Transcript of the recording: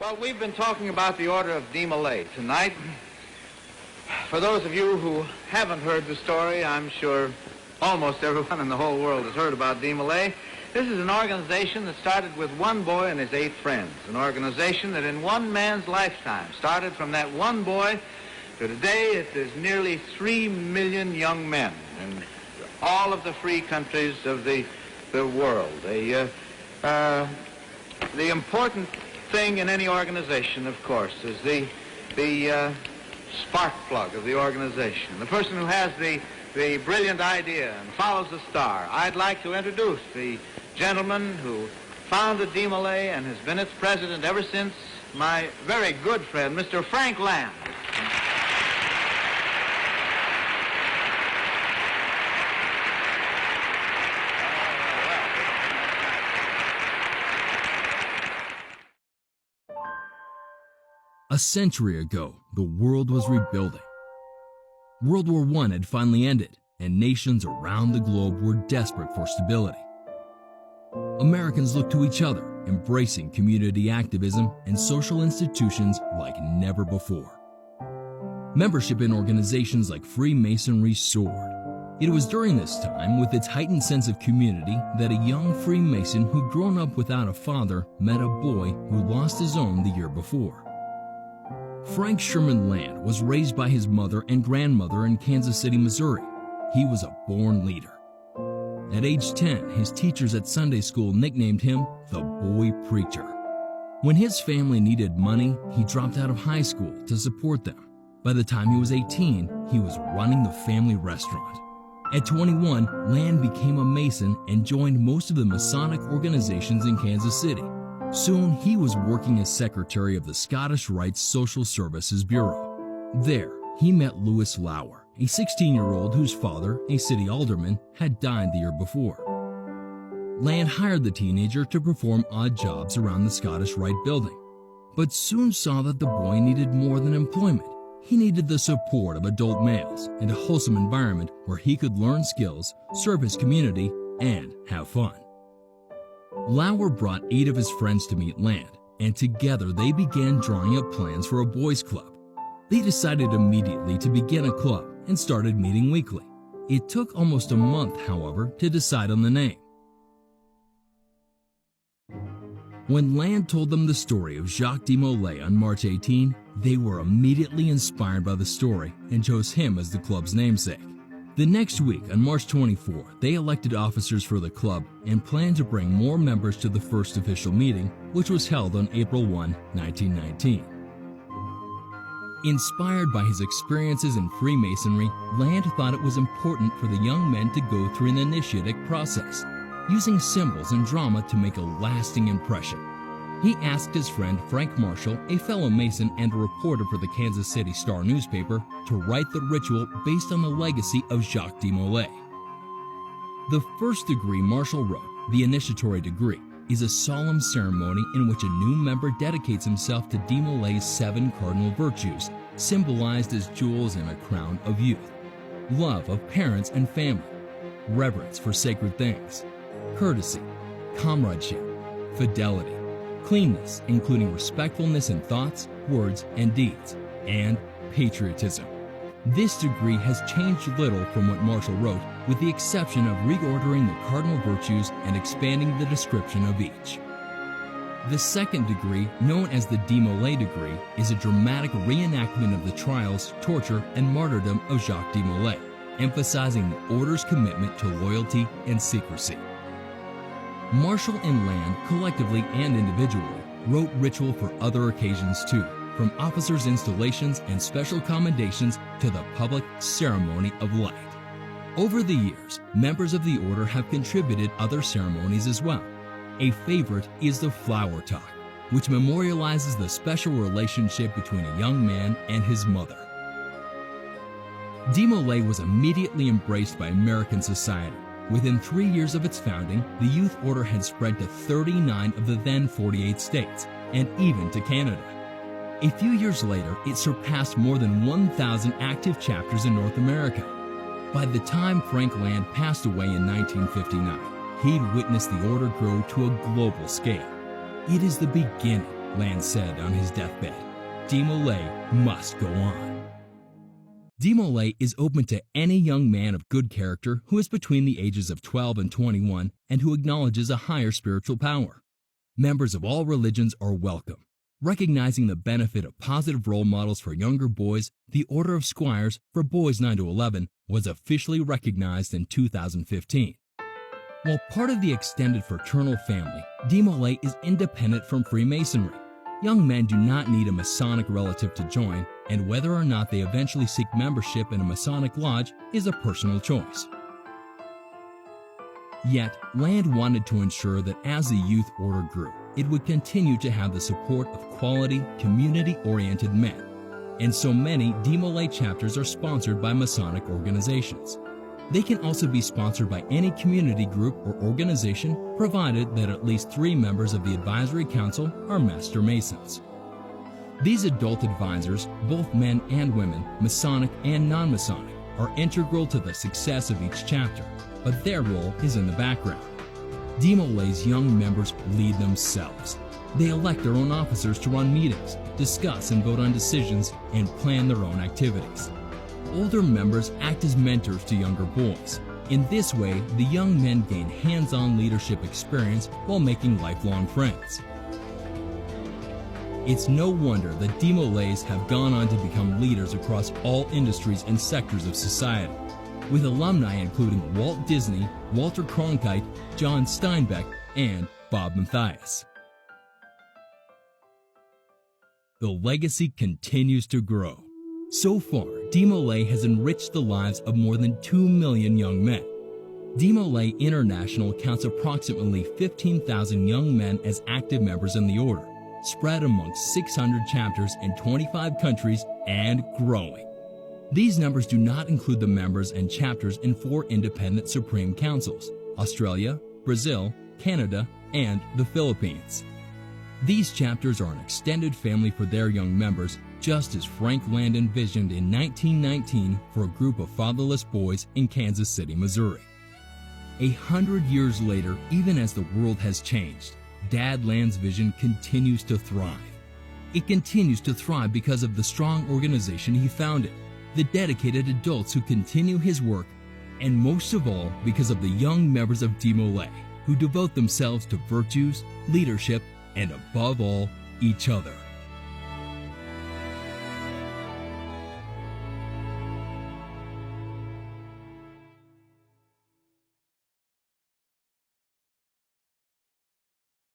Well, we've been talking about the Order of DeMolay tonight. For those of you who haven't heard the story, I'm sure almost everyone in the whole world has heard about DeMolay. This is an organization that started with one boy and his 8 friends. An organization that in one man's lifetime started from that one boy to today it is nearly 3 million young men in all of the free countries of the world. The important thing in any organization, of course, is the spark plug of the organization, the person who has the brilliant idea and follows the star. I'd like to introduce the gentleman who founded DeMolay and has been its president ever since, my very good friend, Mr. Frank S.Land. A century ago, the world was rebuilding. World War I had finally ended, and nations around the globe were desperate for stability. Americans looked to each other, embracing community activism and social institutions like never before. Membership in organizations like Freemasonry soared. It was during this time, with its heightened sense of community, that a young Freemason who'd grown up without a father met a boy who lost his own the year before. Frank S.Land was raised by his mother and grandmother in Kansas City, Missouri. He was a born leader. At age 10, his teachers at Sunday school nicknamed him the Boy Preacher. When his family needed money, he dropped out of high school to support them. By the time he was 18, he was running the family restaurant. At 21, Land became a Mason and joined most of the Masonic organizations in Kansas City. Soon, he was working as secretary of the Scottish Rites Social Services Bureau. There, he met Louis Lauer, a 16-year-old whose father, a city alderman, had died the year before. Land hired the teenager to perform odd jobs around the Scottish Rite building, but soon saw that the boy needed more than employment. He needed the support of adult males and a wholesome environment where he could learn skills, serve his community, and have fun. Lauer brought 8 of his friends to meet Land, and together they began drawing up plans for a boys' club. They decided immediately to begin a club and started meeting weekly. It took almost a month, however, to decide on the name. When Land told them the story of Jacques DeMolay on March 18, they were immediately inspired by the story and chose him as the club's namesake. The next week, on March 24, they elected officers for the club and planned to bring more members to the first official meeting, which was held on April 1, 1919. Inspired by his experiences in Freemasonry, Land thought it was important for the young men to go through an initiatic process, using symbols and drama to make a lasting impression. He asked his friend Frank Marshall, a fellow Mason and a reporter for the Kansas City Star newspaper, to write the ritual based on the legacy of Jacques DeMolay. The first degree Marshall wrote, the initiatory degree, is a solemn ceremony in which a new member dedicates himself to DeMolay's 7 cardinal virtues, symbolized as jewels in a crown of youth: love of parents and family, reverence for sacred things, courtesy, comradeship, fidelity, cleanness, including respectfulness in thoughts, words, and deeds, and patriotism. This degree has changed little from what Marshall wrote, with the exception of reordering the cardinal virtues and expanding the description of each. The second degree, known as the DeMolay degree, is a dramatic reenactment of the trials, torture, and martyrdom of Jacques DeMolay, emphasizing the order's commitment to loyalty and secrecy. Marshall and Land, collectively and individually, wrote ritual for other occasions too, from officers' installations and special commendations to the public ceremony of light. Over the years, members of the order have contributed other ceremonies as well. A favorite is the flower talk, which memorializes the special relationship between a young man and his mother. DeMolay was immediately embraced by American society. Within 3 years of its founding, the youth order had spread to 39 of the then 48 states, and even to Canada. A few years later, it surpassed more than 1,000 active chapters in North America. By the time Frank Land passed away in 1959, he'd witnessed the order grow to a global scale. It is the beginning Land said on his deathbed. DeMolay must go on. DeMolay is open to any young man of good character who is between the ages of 12 and 21 and who acknowledges a higher spiritual power. Members of all religions are welcome. Recognizing the benefit of positive role models for younger boys, the Order of Squires for boys 9 to 11 was officially recognized in 2015. While part of the extended fraternal family, DeMolay is independent from Freemasonry. Young men do not need a Masonic relative to join, and whether or not they eventually seek membership in a Masonic lodge is a personal choice. Yet, Land wanted to ensure that as the youth order grew, it would continue to have the support of quality, community-oriented men. And so many DeMolay chapters are sponsored by Masonic organizations. They can also be sponsored by any community group or organization, provided that at least 3 members of the Advisory Council are Master Masons. These adult advisors, both men and women, Masonic and non-Masonic, are integral to the success of each chapter, but their role is in the background. DeMolay's young members lead themselves. They elect their own officers to run meetings, discuss and vote on decisions, and plan their own activities. Older members act as mentors to younger boys. In this way, the young men gain hands-on leadership experience while making lifelong friends. It's no wonder that DeMolays have gone on to become leaders across all industries and sectors of society, with alumni including Walt Disney, Walter Cronkite, John Steinbeck, and Bob Mathias. The legacy continues to grow. So far, DeMolay has enriched the lives of more than 2 million young men. DeMolay International counts approximately 15,000 young men as active members in the order, spread amongst 600 chapters in 25 countries and growing. These numbers do not include the members and chapters in 4 independent Supreme Councils: Australia, Brazil, Canada, and the Philippines. These chapters are an extended family for their young members, just as Frank S.Land envisioned in 1919 for a group of fatherless boys in Kansas City, Missouri. 100 years later, even as the world has changed, Dad Land's vision continues to thrive. It continues to thrive because of the strong organization he founded, the dedicated adults who continue his work, and most of all because of the young members of DeMolay who devote themselves to virtues, leadership, and above all, each other.